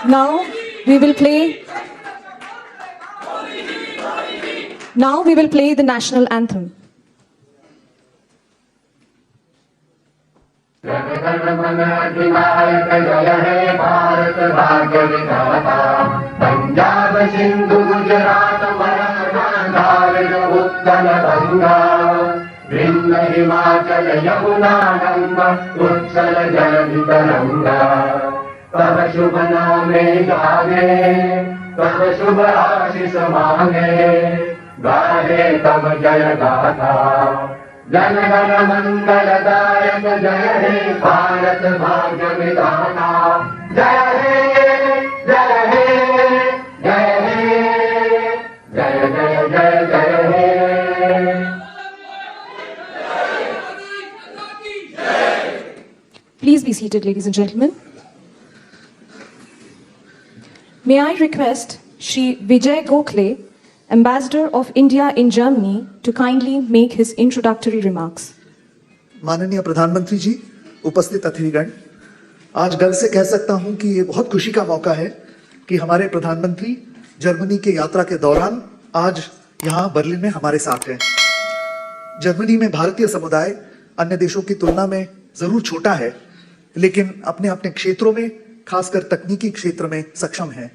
Now we will play. Now we will play the national anthem. जनगण अधिनायक जय हे भारत भाग्य विधाता पंजाब सिंधु गुजरात मराठा उत्कल गंगा विंध्य हिमाचल यमुना गंगा उत्कल जलधि तरंगा तब शुभ नामे गावे तब शुभ आशीष मांगे गाहे तब जय गाथा जन गण मंगलदायक जय हे भारत भाग्य विधाता जय हे जय हे जय हे जय जय जय जय हे Please be seated, ladies and gentlemen. May I request Shri Vijay Gokhale, Ambassador of India in Germany, to kindly make his introductory remarks. माननीय प्रधानमंत्री जी, उपस्थित अतिथिगण, आज गर्व से कह सकता हूं कि ये बहुत खुशी का मौका है कि हमारे प्रधानमंत्री जर्मनी के यात्रा के दौरान आज यहां बर्लिन में हमारे साथ हैं। जर्मनी में भारतीय समुदाय अन्य देशों की तुलना में जरूर छोटा है, लेकिन अपने अपने क्षेत्रों में, खासकर तकनीकी क्षेत्र में सक्षम है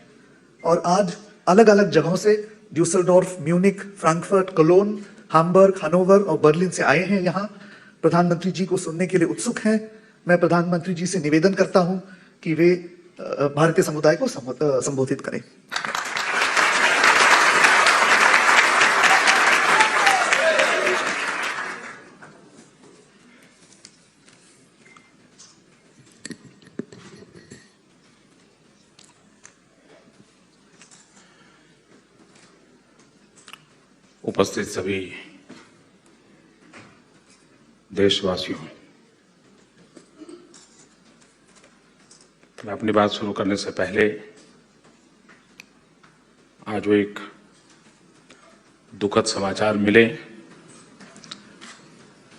और आज अलग अलग जगहों से Dusseldorf, Munich, Frankfurt, Cologne, Hamburg, Hanover और बर्लिन से आए हैं। यहाँ प्रधानमंत्री जी को सुनने के लिए उत्सुक हैं। मैं प्रधानमंत्री जी से निवेदन करता हूं कि वे भारतीय समुदाय को संबोधित करें। उपस्थित सभी देशवासियों, मैं अपनी बात शुरू करने से पहले आज वो एक दुखद समाचार मिले।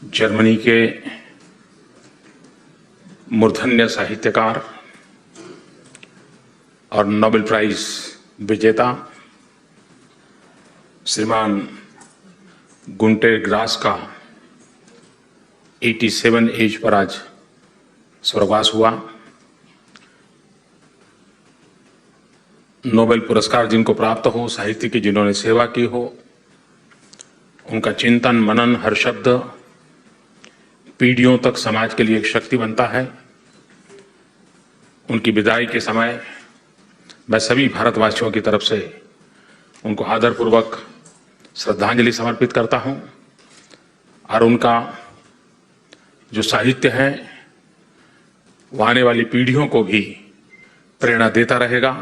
जर्मनी के मूर्धन्य साहित्यकार और नोबेल प्राइज विजेता श्रीमान गुंटेर ग्रास का 87 एज पर आज स्वर्गवास हुआ। नोबेल पुरस्कार जिनको प्राप्त हो, साहित्य की जिन्होंने सेवा की हो, उनका चिंतन मनन हर शब्द पीढ़ियों तक समाज के लिए एक शक्ति बनता है। उनकी विदाई के समय मैं सभी भारतवासियों की तरफ से उनको आदरपूर्वक श्रद्धांजलि समर्पित करता हूं और उनका जो साहित्य है वो आने वाली पीढ़ियों को भी प्रेरणा देता रहेगा।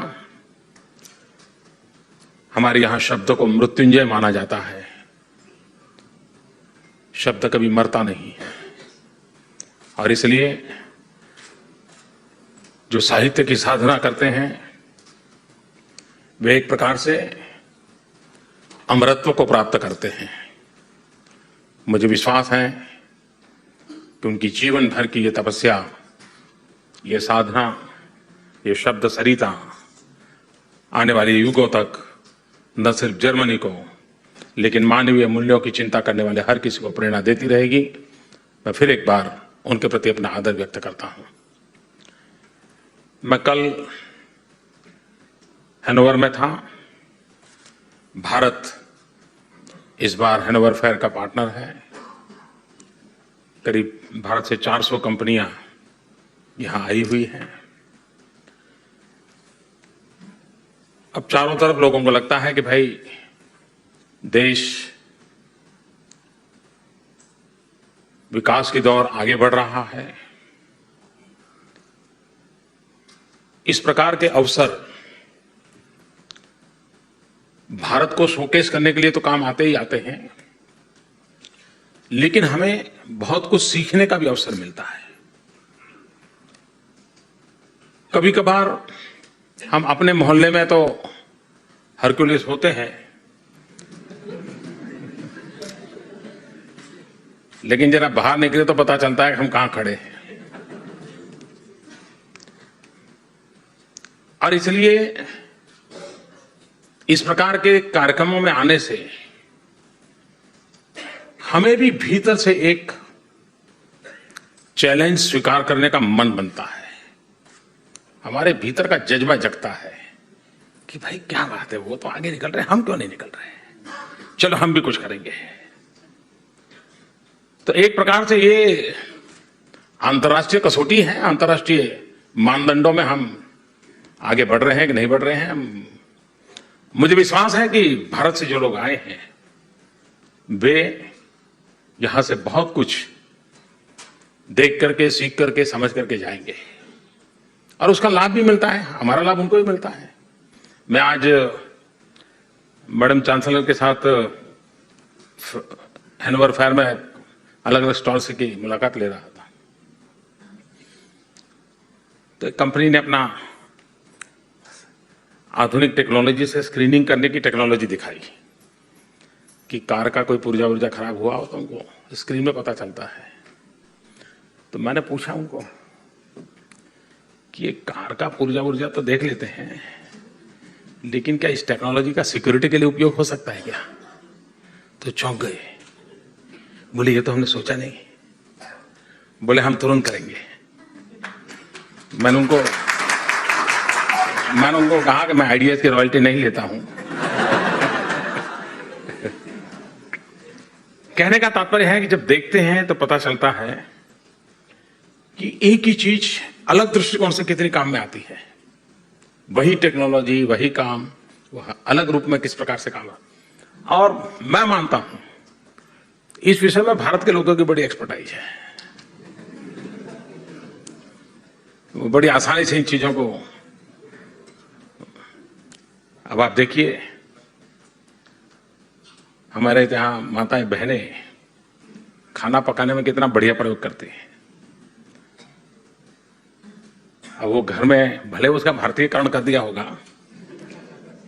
हमारे यहां शब्द को मृत्युंजय माना जाता है। शब्द कभी मरता नहीं है और इसलिए जो साहित्य की साधना करते हैं वे एक प्रकार से अमरत्व को प्राप्त करते हैं। मुझे विश्वास है कि उनकी जीवन भर की ये तपस्या, ये साधना, ये शब्द सरिता आने वाले युगों तक न सिर्फ जर्मनी को लेकिन मानवीय मूल्यों की चिंता करने वाले हर किसी को प्रेरणा देती रहेगी। मैं फिर एक बार उनके प्रति अपना आदर व्यक्त करता हूं। मैं कल हैनोवर में था। भारत इस बार हैनोवर फेयर का पार्टनर है। करीब भारत से 400 कंपनियां यहां आई हुई हैं। अब चारों तरफ लोगों को लगता है कि भाई देश विकास की दौर आगे बढ़ रहा है। इस प्रकार के अवसर भारत को शोकेस करने के लिए तो काम आते ही आते हैं, लेकिन हमें बहुत कुछ सीखने का भी अवसर मिलता है। कभी कभार हम अपने मोहल्ले में तो हरक्यूलिस होते हैं, लेकिन जरा बाहर निकले तो पता चलता है कि हम कहां खड़े हैं। और इसलिए इस प्रकार के कार्यक्रमों में आने से हमें भी भीतर से एक चैलेंज स्वीकार करने का मन बनता है, हमारे भीतर का जज्बा जगता है कि भाई क्या बात है, वो तो आगे निकल रहे हैं, हम क्यों नहीं निकल रहे हैं, चलो हम भी कुछ करेंगे। तो एक प्रकार से ये अंतर्राष्ट्रीय कसौटी है, अंतर्राष्ट्रीय मानदंडों में हम आगे बढ़ रहे हैं कि नहीं बढ़ रहे हैं। मुझे विश्वास है कि भारत से जो लोग आए हैं वे यहां से बहुत कुछ देख करके, सीख करके, समझ करके जाएंगे और उसका लाभ भी मिलता है, हमारा लाभ उनको भी मिलता है। मैं आज मैडम चांसलर के साथ हैनोवर फेयर में अलग अलग स्टॉल से की मुलाकात ले रहा था, तो कंपनी ने अपना आधुनिक टेक्नोलॉजी से स्क्रीनिंग करने की टेक्नोलॉजी दिखाई कि कार का कोई पुर्जा उर्जा खराब हुआ हो तो उनको स्क्रीन में पता चलता है। तो मैंने पूछा उनको कि ये कार का पुर्जा उर्जा तो देख लेते हैं, लेकिन क्या इस टेक्नोलॉजी का सिक्योरिटी के लिए उपयोग हो सकता है क्या? तो चौंक गए, बोले ये तो हमने सोचा नहीं। बोले हम तुरंत करेंगे। मैंने उनको कहा कि मैं आइडियाज की रॉयल्टी नहीं लेता हूं। कहने का तात्पर्य है कि जब देखते हैं तो पता चलता है कि एक ही चीज अलग दृष्टिकोण से कितनी काम में आती है। वही टेक्नोलॉजी, वही काम, वह अलग रूप में किस प्रकार से काम है। और मैं मानता हूं इस विषय में भारत के लोगों की बड़ी एक्सपर्टाइज है, वो बड़ी आसानी से इन चीजों को। अब आप देखिए हमारे यहाँ माताएं बहनें खाना पकाने में कितना बढ़िया प्रयोग करती हैं। अब वो घर में भले उसका भारतीयकरण कर दिया होगा,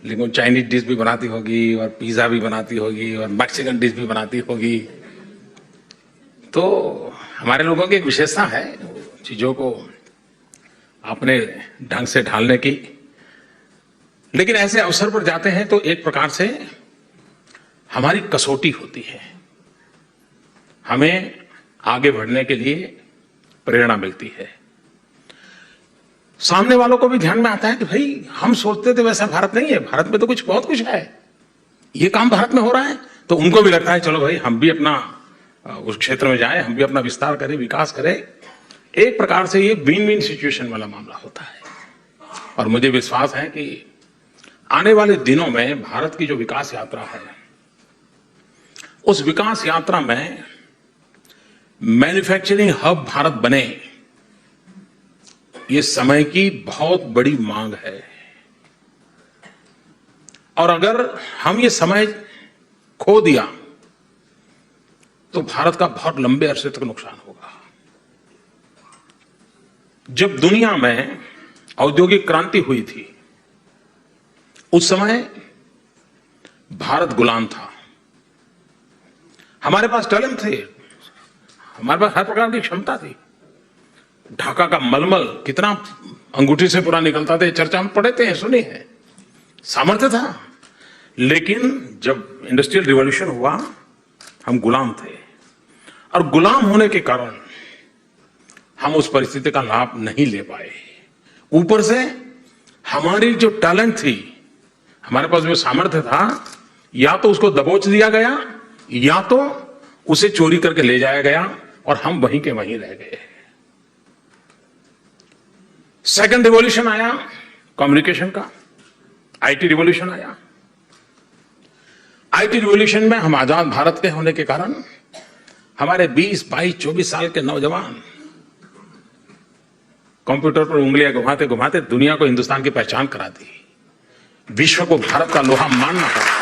लेकिन वो चाइनीज डिश भी बनाती होगी और पिज्जा भी बनाती होगी और मैक्सिकन डिश भी बनाती होगी। तो हमारे लोगों की एक विशेषता है चीजों को अपने ढंग से ढालने की। लेकिन ऐसे अवसर पर जाते हैं तो एक प्रकार से हमारी कसौटी होती है, हमें आगे बढ़ने के लिए प्रेरणा मिलती है। सामने वालों को भी ध्यान में आता है कि भाई हम सोचते थे वैसा भारत नहीं है, भारत में तो कुछ बहुत कुछ है, ये काम भारत में हो रहा है। तो उनको भी लगता है चलो भाई हम भी अपना उस क्षेत्र में जाएं, हम भी अपना विस्तार करें, विकास करें। एक प्रकार से ये विन विन सिचुएशन वाला मामला होता है। और मुझे विश्वास है कि आने वाले दिनों में भारत की जो विकास यात्रा है, उस विकास यात्रा में मैन्युफैक्चरिंग हब भारत बने, ये समय की बहुत बड़ी मांग है। और अगर हम ये समय खो दिया तो भारत का बहुत लंबे अरसे तक नुकसान होगा। जब दुनिया में औद्योगिक क्रांति हुई थी उस समय भारत गुलाम था। हमारे पास टैलेंट थे, हमारे पास हर प्रकार की क्षमता थी। ढाका का मलमल कितना अंगूठी से पूरा निकलता था, चर्चा में पढ़े थे, सुने हैं, सामर्थ्य था। लेकिन जब इंडस्ट्रियल रिवॉल्यूशन हुआ हम गुलाम थे, और गुलाम होने के कारण हम उस परिस्थिति का लाभ नहीं ले पाए। ऊपर से हमारी जो टैलेंट थी, हमारे पास जो सामर्थ्य था, या तो उसको दबोच दिया गया या तो उसे चोरी करके ले जाया गया और हम वहीं के वहीं रह गए। सेकंड रिवॉल्यूशन आया कम्युनिकेशन का, आईटी रिवॉल्यूशन आया। आईटी रिवॉल्यूशन में हम आजाद भारत के होने के कारण हमारे 20, 22, 24 साल के नौजवान कंप्यूटर पर उंगलियां घुमाते घुमाते दुनिया को हिंदुस्तान की पहचान करा दी, विश्व को भारत का लोहा मानना पड़ा।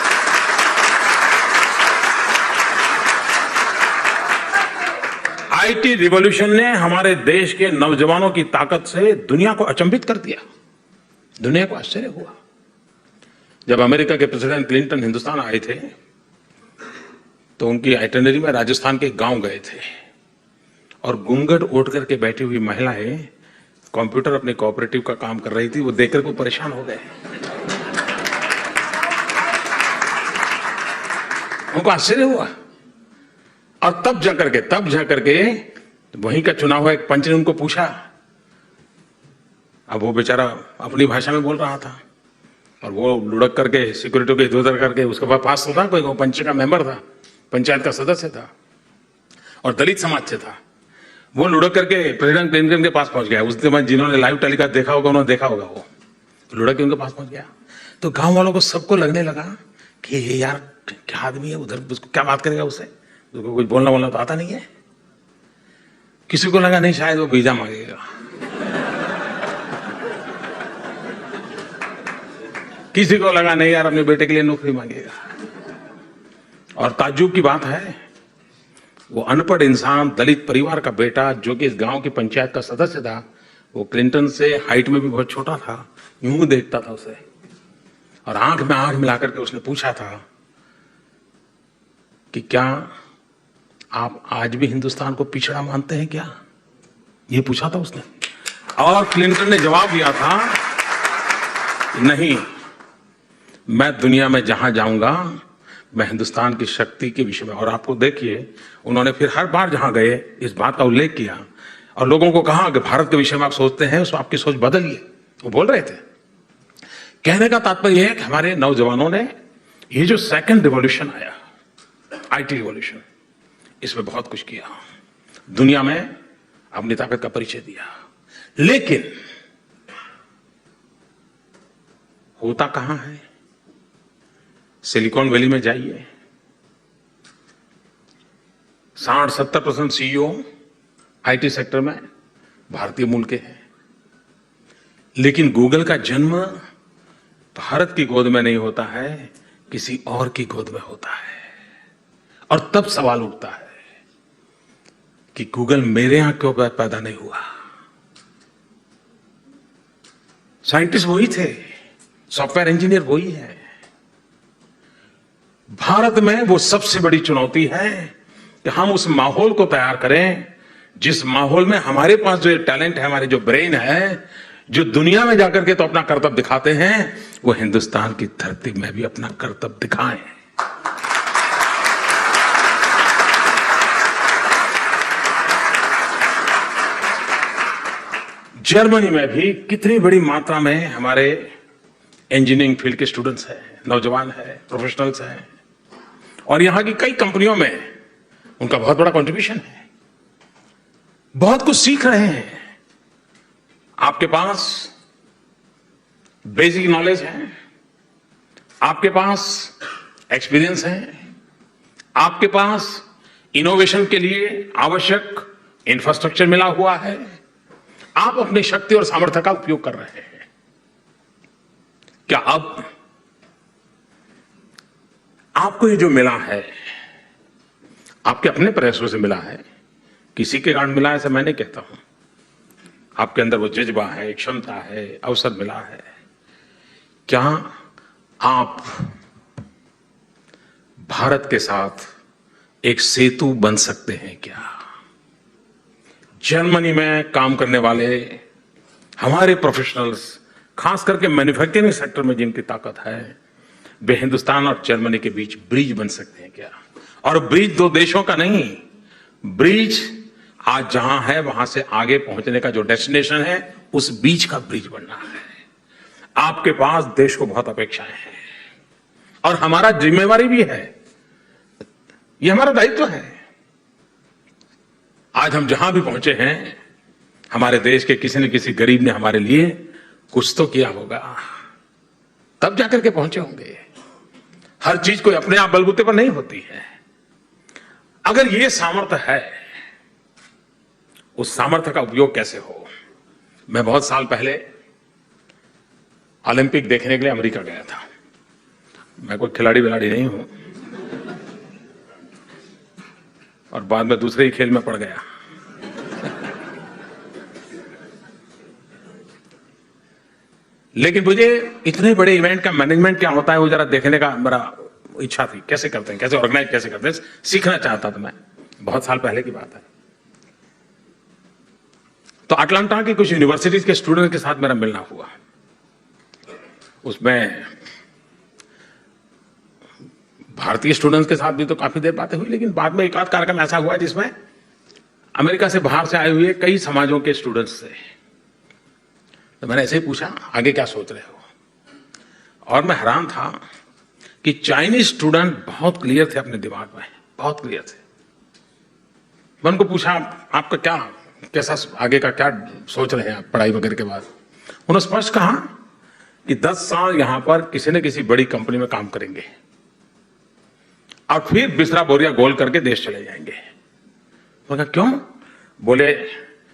आईटी रिवॉल्यूशन ने हमारे देश के नौजवानों की ताकत से दुनिया को अचंभित कर दिया, दुनिया को आश्चर्य हुआ। जब अमेरिका के प्रेसिडेंट क्लिंटन हिंदुस्तान आए थे तो उनकी आइटिनरी में राजस्थान के गांव गए थे, और घूंघट ओढ़ करके बैठी हुई महिलाएं कंप्यूटर अपने कोऑपरेटिव का काम कर रही थी, वो देखकर को परेशान हो गए। उनको आश्चर्य हुआ। और तब जाकर के वहीं का चुना हुआ एक पंच ने उनको पूछा। अब वो बेचारा अपनी भाषा में बोल रहा था और वो लुढ़क करके सिक्योरिटी को इधर उधर करके, उसके पास तो था कोई, वो पंच का मेंबर था, पंचायत का सदस्य था और दलित समाज से था। वो लुढ़क करके प्रेसिडेंट क्लिंटन के पास पहुंच गया। उस दिन जिन्होंने लाइव टेलीकास्ट देखा होगा उन्होंने देखा होगा, वो लुढ़क के उनके पास पहुंच गया। तो गांव वालों को सबको लगने लगा कि ये यार क्या आदमी है, उधर उसको क्या बात करेगा, उससे उसको कुछ बोलना तो आता नहीं है। किसी को लगा नहीं शायद वो वीजा मांगेगा, किसी को लगा नहीं यार अपने बेटे के लिए नौकरी मांगेगा। और ताज्जुब की बात है, वो अनपढ़ इंसान, दलित परिवार का बेटा, जो कि इस गांव की पंचायत का सदस्य था, वो क्लिंटन से हाइट में भी बहुत छोटा था, यूं देखता था उसे और आंख में आंख मिलाकर के उसने पूछा था कि क्या आप आज भी हिंदुस्तान को पिछड़ा मानते हैं क्या? ये पूछा था उसने। और क्लिंटन ने जवाब दिया था, नहीं, मैं दुनिया में जहां जाऊंगा मैं हिंदुस्तान की शक्ति के विषय में। और आपको देखिए, उन्होंने फिर हर बार जहां गए इस बात का उल्लेख किया और लोगों को कहा कि भारत के विषय में आप सोचते हैं, उसमें आपकी सोच बदलिए। वो बोल रहे थे। कहने का तात्पर्य यह है कि हमारे नौजवानों ने ये जो सेकंड रिवॉल्यूशन आया, आईटी रिवॉल्यूशन, इसमें बहुत कुछ किया, दुनिया में अपनी ताकत का परिचय दिया। लेकिन होता कहां है? सिलिकॉन वैली में जाइए, 60-70% CEO आईटी सेक्टर में भारतीय मूल के हैं। लेकिन गूगल का जन्म भारत की गोद में नहीं होता है, किसी और की गोद में होता है। और तब सवाल उठता है कि गूगल मेरे यहां क्यों पैदा नहीं हुआ? साइंटिस्ट वही थे, सॉफ्टवेयर इंजीनियर वही है। भारत में वो सबसे बड़ी चुनौती है कि हम उस माहौल को तैयार करें जिस माहौल में हमारे पास जो टैलेंट है, हमारे जो ब्रेन है, जो दुनिया में जाकर के तो अपना कर्तव्य दिखाते हैं, वो हिंदुस्तान की धरती में भी अपना कर्तव्य दिखाएं। जर्मनी में भी कितनी बड़ी मात्रा में हमारे इंजीनियरिंग फील्ड के स्टूडेंट्स हैं, नौजवान हैं, प्रोफेशनल्स हैं और यहां की कई कंपनियों में उनका बहुत बड़ा कंट्रीब्यूशन है। बहुत कुछ सीख रहे हैं। आपके पास बेसिक नॉलेज है, आपके पास एक्सपीरियंस है, आपके पास इनोवेशन के लिए आवश्यक इंफ्रास्ट्रक्चर मिला हुआ है, आप अपनी शक्ति और सामर्थ्य का उपयोग कर रहे हैं। क्या अब आपको ये जो मिला है, आपके अपने प्रयासों से मिला है, किसी के कारण मिला है ऐसा मैं नहीं कहता हूं। आपके अंदर वो जज्बा है, क्षमता है, अवसर मिला है। क्या आप भारत के साथ एक सेतु बन सकते हैं क्या? जर्मनी में काम करने वाले हमारे प्रोफेशनल्स, खास करके मैन्युफैक्चरिंग सेक्टर में जिनकी ताकत है, वे हिंदुस्तान और जर्मनी के बीच ब्रिज बन सकते हैं क्या? और ब्रिज दो देशों का नहीं, ब्रिज आज जहां है वहां से आगे पहुंचने का जो डेस्टिनेशन है, उस बीच का ब्रिज बनना है। आपके पास देश को बहुत अपेक्षाएं हैं और हमारा जिम्मेवारी भी है, यह हमारा दायित्व है। आज हम जहां भी पहुंचे हैं, हमारे देश के किसी न किसी गरीब ने हमारे लिए कुछ तो किया होगा, तब जाकर के पहुंचे होंगे। हर चीज कोई अपने आप बलबूते पर नहीं होती है। अगर ये सामर्थ्य है, उस सामर्थ्य का उपयोग कैसे हो? मैं बहुत साल पहले ओलंपिक देखने के लिए अमेरिका गया था। मैं कोई खिलाड़ी विलाड़ी नहीं हूं और बाद में दूसरे ही खेल में पड़ गया। लेकिन मुझे इतने बड़े इवेंट का मैनेजमेंट क्या होता है वो जरा देखने का मेरा इच्छा थी। कैसे करते हैं, कैसे ऑर्गेनाइज कैसे करते हैं, सीखना चाहता था मैं। बहुत साल पहले की बात है। तो अटलांटा की कुछ यूनिवर्सिटीज के स्टूडेंट के साथ मेरा मिलना हुआ। उसमें भारतीय स्टूडेंट्स के साथ भी तो काफी देर बातें हुई, लेकिन बाद में एक आध कार्यक्रम ऐसा हुआ जिसमें अमेरिका से बाहर से आए हुए कई समाजों के स्टूडेंट्स थे। तो मैंने ऐसे ही पूछा, आगे क्या सोच रहे हो? और मैं हैरान था कि चाइनीज स्टूडेंट बहुत क्लियर थे अपने दिमाग में, बहुत क्लियर थे। मैं उनको पूछा, आपका क्या कैसा आगे का क्या सोच रहे हैं आप पढ़ाई वगैरह के बाद? उन्होंने स्पष्ट कहा कि 10 साल यहां पर किसी न किसी बड़ी कंपनी में काम करेंगे और फिर बिस्तरा बोरिया गोल करके देश चले जाएंगे। मैं कहा क्यों? बोले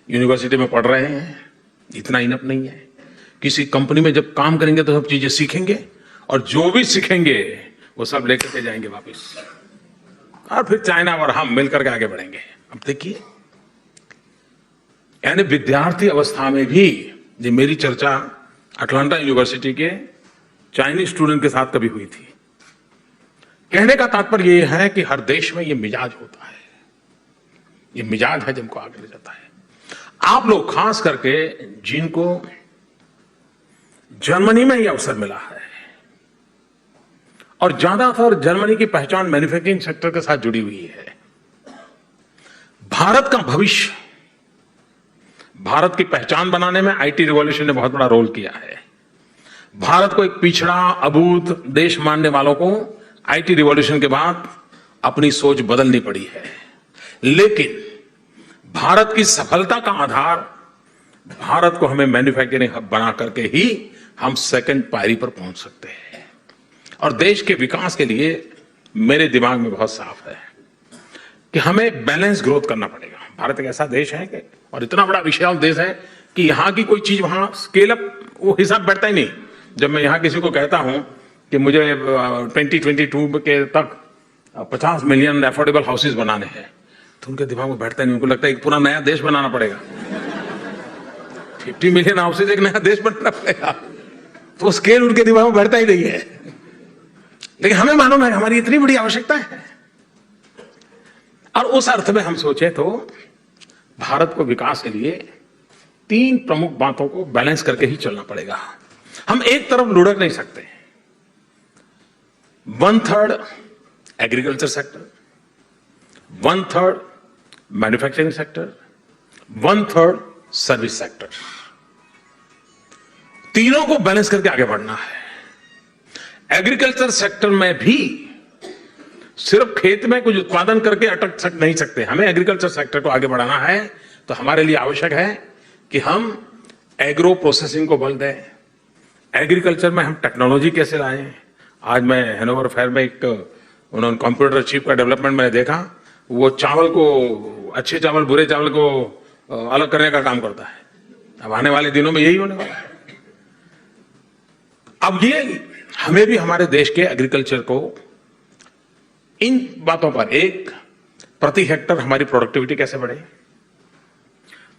यूनिवर्सिटी में पढ़ रहे हैं, इतना इनफ नहीं है, किसी कंपनी में जब काम करेंगे तो सब चीजें सीखेंगे और जो भी सीखेंगे वो सब लेकर के जाएंगे वापस, और फिर चाइना और हम मिलकर के आगे बढ़ेंगे। अब देखिए, यानी विद्यार्थी अवस्था में भी ये मेरी चर्चा अटलांटा यूनिवर्सिटी के चाइनीज स्टूडेंट के साथ कभी हुई थी। कहने का तात्पर्य यह है कि हर देश में ये मिजाज होता है, ये मिजाज है जिनको आगे ले जाता है। आप लोग खास करके जिनको जर्मनी में ये अवसर मिला है, और ज्यादातर जर्मनी की पहचान मैन्युफैक्चरिंग सेक्टर के साथ जुड़ी हुई है। भारत का भविष्य, भारत की पहचान बनाने में आईटी रिवॉल्यूशन ने बहुत बड़ा रोल किया है। भारत को एक पिछड़ा अबूझ देश मानने वालों को आईटी रिवॉल्यूशन के बाद अपनी सोच बदलनी पड़ी है। लेकिन भारत की सफलता का आधार, भारत को हमें मैन्युफैक्चरिंग हब बना करके ही हम सेकंड पायरी पर पहुंच सकते हैं। और देश के विकास के लिए मेरे दिमाग में बहुत साफ है कि हमें बैलेंस ग्रोथ करना पड़ेगा। भारत एक ऐसा देश है कि, और इतना बड़ा विशाल देश है कि यहां की कोई चीज वहां स्केल अप वो हिसाब बैठता ही नहीं। जब मैं यहां किसी को कहता हूं कि मुझे 2022 के तक 50 मिलियन अफोर्डेबल हाउसेज बनाने हैं, तो उनके दिमाग में बैठता नहीं। उनको लगता है एक पूरा नया देश बनाना पड़ेगा, 50 मिलियन हाउसेज एक नया देश बनाना पड़ेगा, तो स्केल उनके दिमाग में बैठता ही नहीं है। लेकिन हमें मालूम है हमारी इतनी बड़ी आवश्यकता है, और उस अर्थ में हम सोचे तो भारत को विकास के लिए 3 प्रमुख बातों को बैलेंस करके ही चलना पड़ेगा। हम एक तरफ लुढ़क नहीं सकते। 1/3 agriculture sector, 1/3 manufacturing sector, 1/3 service sector, तीनों को बैलेंस करके आगे बढ़ना है। एग्रीकल्चर सेक्टर में भी सिर्फ खेत में कुछ उत्पादन करके अटक नहीं सकते। हमें एग्रीकल्चर सेक्टर को आगे बढ़ाना है तो हमारे लिए आवश्यक है कि हम एग्रो प्रोसेसिंग को बल दें। एग्रीकल्चर में हम टेक्नोलॉजी कैसे लाएं। आज मैं हैनोवर फेयर में एक उन्होंने कंप्यूटर चिप का डेवलपमेंट मैंने देखा, वो चावल को, अच्छे चावल बुरे चावल को अलग करने का काम करता है। अब आने वाले दिनों में यही होने वाला है। अब ये हमें भी हमारे देश के एग्रीकल्चर को इन बातों पर, एक, प्रति हेक्टर हमारी प्रोडक्टिविटी कैसे बढ़े।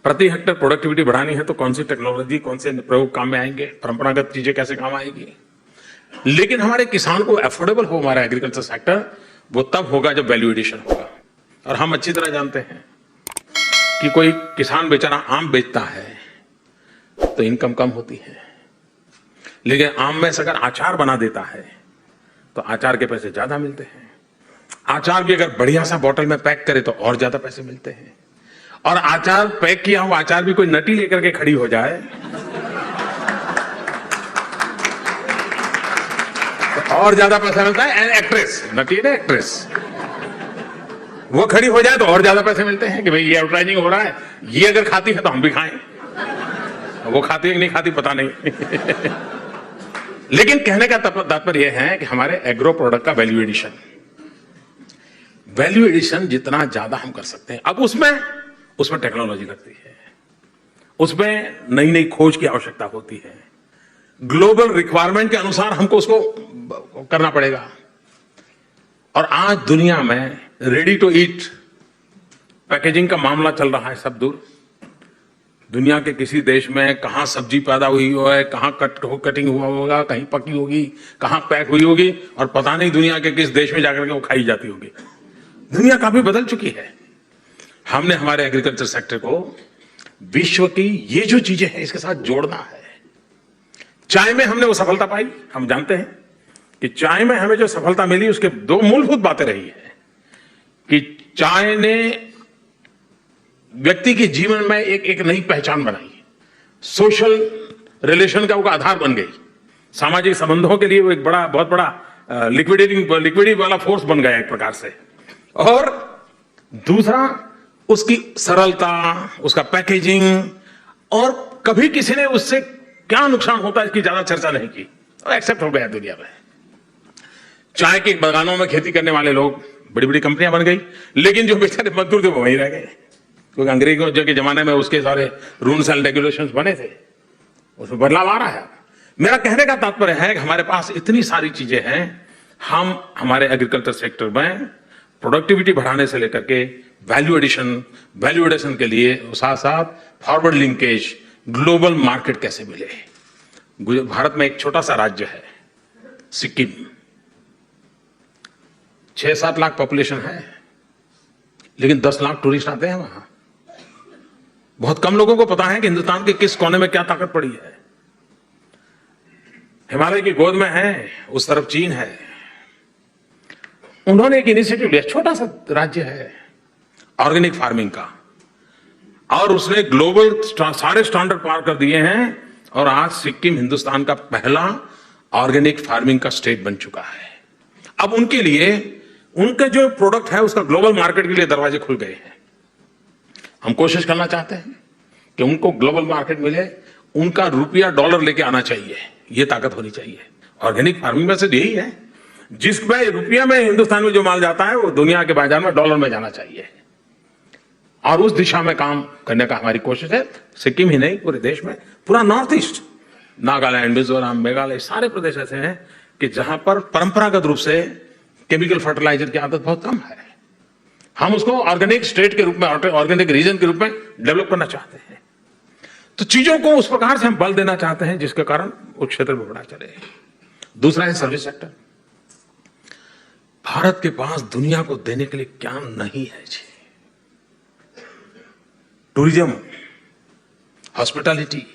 प्रति हेक्टर प्रोडक्टिविटी बढ़ानी है तो कौन सी टेक्नोलॉजी, कौन से प्रयोग काम में आएंगे, परंपरागत चीजें कैसे काम आएगी। लेकिन हमारे किसान को अफोर्डेबल हो हमारा एग्रीकल्चर सेक्टर, वो तब होगा जब वैल्यू एडिशन होगा। और हम अच्छी तरह जानते हैं कि कोई किसान बेचारा आम बेचता है तो इनकम कम होती है, लेकिन आम में से अगर अचार बना देता है तो अचार के पैसे ज्यादा मिलते हैं। अचार भी अगर बढ़िया सा बोतल में पैक करे तो और ज्यादा पैसे मिलते हैं। और अचार पैक किया हुआ अचार भी कोई नटी लेकर के खड़ी हो जाए तो और ज्यादा पैसा मिलता है। एक्ट्रेस, नटी है एक्ट्रेस, वो खड़ी हो जाए तो और ज्यादा पैसे मिलते हैं कि भाई ये एडवर्टाइजिंग हो रहा है, ये अगर खाती है तो हम भी खाएं। वो खाती है कि नहीं खाती पता नहीं लेकिन कहने का तात्पर्य यह है कि हमारे एग्रो प्रोडक्ट का वैल्यू एडिशन जितना ज्यादा हम कर सकते हैं। अब उसमें टेक्नोलॉजी लगती है, उसमें नई नई खोज की आवश्यकता होती है, ग्लोबल रिक्वायरमेंट के अनुसार हमको उसको करना पड़ेगा। और आज दुनिया में रेडी टू ईट पैकेजिंग का मामला चल रहा है सब दूर। दुनिया के किसी देश में कहां सब्जी पैदा हुई है, कहां कटिंग हुआ होगा, कहीं पकी होगी, कहां पैक हुई होगी, और पता नहीं दुनिया के किस देश में जाकर के वो खाई जाती होगी। दुनिया काफी बदल चुकी है। हमने हमारे एग्रीकल्चर सेक्टर को विश्व की ये जो चीजें हैं इसके साथ जोड़ना है। चाय में हमने वो सफलता पाई, हम जानते हैं कि चाय में हमें जो सफलता मिली उसके दो मूलभूत बातें रही है कि चाय ने व्यक्ति के जीवन में एक नई पहचान बनाई, सोशल रिलेशन का वो आधार बन गई, सामाजिक संबंधों के लिए वो एक बहुत बड़ा लिक्विडिटी वाला फोर्स बन गया एक प्रकार से। और दूसरा उसकी सरलता, उसका पैकेजिंग, और कभी किसी ने उससे क्या नुकसान होता है इसकी ज्यादा चर्चा नहीं की और एक्सेप्ट हो गया दुनिया में। चाय के बागानों में खेती करने वाले लोग, बड़ी बड़ी कंपनियां बन गई, लेकिन जो बेचारे मजदूर थे वो वहीं रह गए, क्योंकि अंग्रेजों के जमाने में उसके सारे रूल्स एंड रेगुलेशंस बने थे, उसमें बदलाव आ रहा है। मेरा कहने का तात्पर्य है कि हमारे पास इतनी सारी चीजें हैं, हम हमारे एग्रीकल्चर सेक्टर में प्रोडक्टिविटी बढ़ाने से लेकर के वैल्यू एडिशन के लिए साथ साथ फॉरवर्ड लिंकेज, ग्लोबल मार्केट कैसे मिले। भारत में एक छोटा सा राज्य है सिक्किम, 6-7 लाख पॉपुलेशन है, लेकिन 10 लाख टूरिस्ट आते हैं वहां। बहुत कम लोगों को पता है कि हिंदुस्तान के किस कोने में क्या ताकत पड़ी है। हिमालय की गोद में है, उस तरफ चीन है। उन्होंने एक इनिशिएटिव लिया, छोटा सा राज्य है ऑर्गेनिक फार्मिंग का, और उसने ग्लोबल सारे स्टैंडर्ड पार कर दिए हैं, और आज सिक्किम हिंदुस्तान का पहला ऑर्गेनिक फार्मिंग का स्टेट बन चुका है। अब उनके लिए उनका जो प्रोडक्ट है उसका ग्लोबल मार्केट के लिए दरवाजे खुल गए हैं। हम कोशिश करना चाहते हैं कि उनको ग्लोबल मार्केट मिले, उनका रुपया डॉलर लेके आना चाहिए, ये ताकत होनी चाहिए। ऑर्गेनिक फार्मिंग में से यही है, जिसमें रुपया में हिंदुस्तान में जो माल जाता है वो दुनिया के बाजार में डॉलर में जाना चाहिए, और उस दिशा में काम करने का हमारी कोशिश है। सिक्किम ही नहीं, पूरे देश में, पूरा नॉर्थ ईस्ट, नागालैंड, मिजोरम, मेघालय, सारे प्रदेश ऐसे हैं कि जहां पर परंपरागत रूप से केमिकल फर्टिलाइजर की आदत बहुत कम है। हम उसको ऑर्गेनिक स्टेट के रूप में, ऑर्गेनिक रीजन के रूप में डेवलप करना चाहते हैं। तो चीजों को उस प्रकार से हम बल देना चाहते हैं जिसके कारण उस क्षेत्र में बढ़ा चले। दूसरा है सर्विस सेक्टर। भारत के पास दुनिया को देने के लिए क्या नहीं है जी। टूरिज्म, हॉस्पिटैलिटी,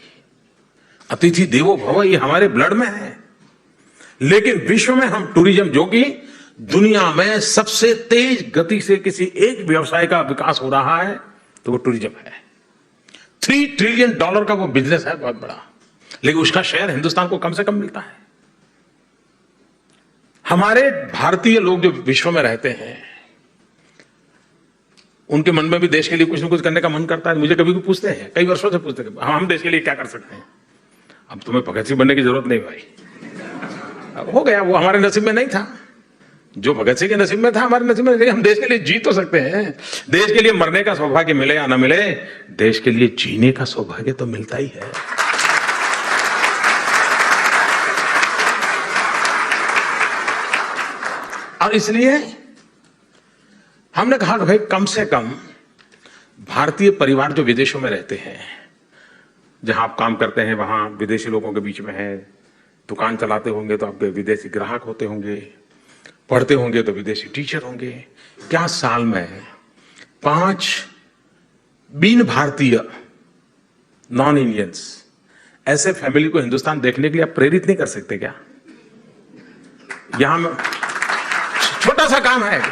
अतिथि देवो भव, ये हमारे ब्लड में है। लेकिन विश्व में हम टूरिज्म, जो कि दुनिया में सबसे तेज गति से किसी एक व्यवसाय का विकास हो रहा है, तो वो टूरिज्म है। $3 ट्रिलियन का वो बिजनेस है, बहुत बड़ा, लेकिन उसका शेयर हिंदुस्तान को कम से कम मिलता है। हमारे भारतीय लोग जो विश्व में रहते हैं, उनके मन में भी देश के लिए कुछ न कुछ करने का मन करता है। मुझे कभी भी पूछते हैं, कई वर्षों से पूछते हैं, हम देश के लिए क्या कर सकते हैं। अब तुम्हें भगत सिंह बनने की जरूरत नहीं भाई, अब हो गया, वो हमारे नसीब में नहीं था। जो भगत सिंह के नसीब में था हमारे नसीब में नहीं। हम देश के लिए जी तो सकते हैं, देश के लिए मरने का सौभाग्य मिले या ना मिले, देश के लिए जीने का सौभाग्य तो मिलता ही है। और इसलिए हमने कहा भाई कम से कम भारतीय परिवार जो विदेशों में रहते हैं, जहां आप काम करते हैं वहां विदेशी लोगों के बीच में है, दुकान चलाते होंगे तो आपके विदेशी ग्राहक होते होंगे, पढ़ते होंगे तो विदेशी टीचर होंगे। क्या साल में 5 बिन भारतीय नॉन इंडियंस ऐसे फैमिली को हिंदुस्तान देखने के लिए आप प्रेरित नहीं कर सकते क्या? यहां छोटा सा काम है,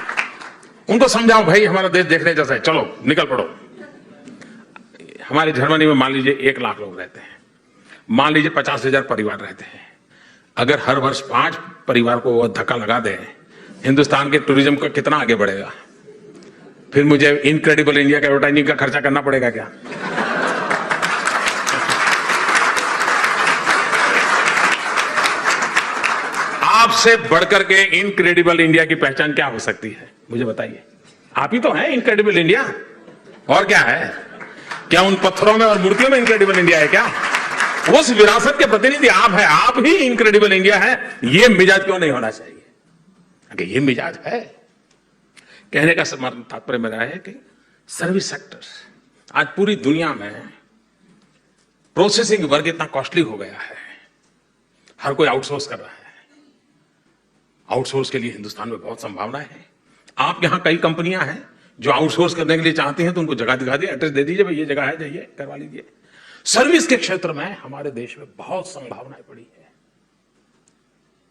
उनको समझाओ भाई हमारा देश देखने जैसा है, चलो निकल पड़ो। हमारे जर्मनी में मान लीजिए 1 लाख लोग रहते हैं, मान लीजिए 50,000 परिवार रहते हैं। अगर हर वर्ष 5 परिवार को धक्का लगा दे, हिंदुस्तान के टूरिज्म का कितना आगे बढ़ेगा। फिर मुझे इनक्रेडिबल इंडिया का एडवर्टाइजिंग का खर्चा करना पड़ेगा क्या? आपसे बढ़कर के इनक्रेडिबल इंडिया की पहचान क्या हो सकती है, मुझे बताइए। आप ही तो हैं इनक्रेडिबल इंडिया, और क्या है? क्या उन पत्थरों में और मूर्तियों में इनक्रेडिबल इंडिया है क्या? उस विरासत के प्रतिनिधि आप हैं, आप ही इनक्रेडिबल इंडिया है। ये मिजाज क्यों नहीं होना चाहिए? अगर ये मिजाज है, कहने का तात्पर्य मेरा है कि सर्विस सेक्टर आज पूरी दुनिया में प्रोसेसिंग वर्ग इतना कॉस्टली हो गया है, हर कोई आउटसोर्स कर रहा है। आउटसोर्स के लिए हिंदुस्तान में बहुत संभावनाएं हैं। आप यहां कई कंपनियां हैं जो आउटसोर्स करने के लिए चाहते हैं तो उनको जगह दिखा दी, एड्रेस दे दीजिए, भाई ये जगह है, जाइए करवा लीजिए। सर्विस के क्षेत्र में हमारे देश में बहुत संभावनाएं पड़ी है।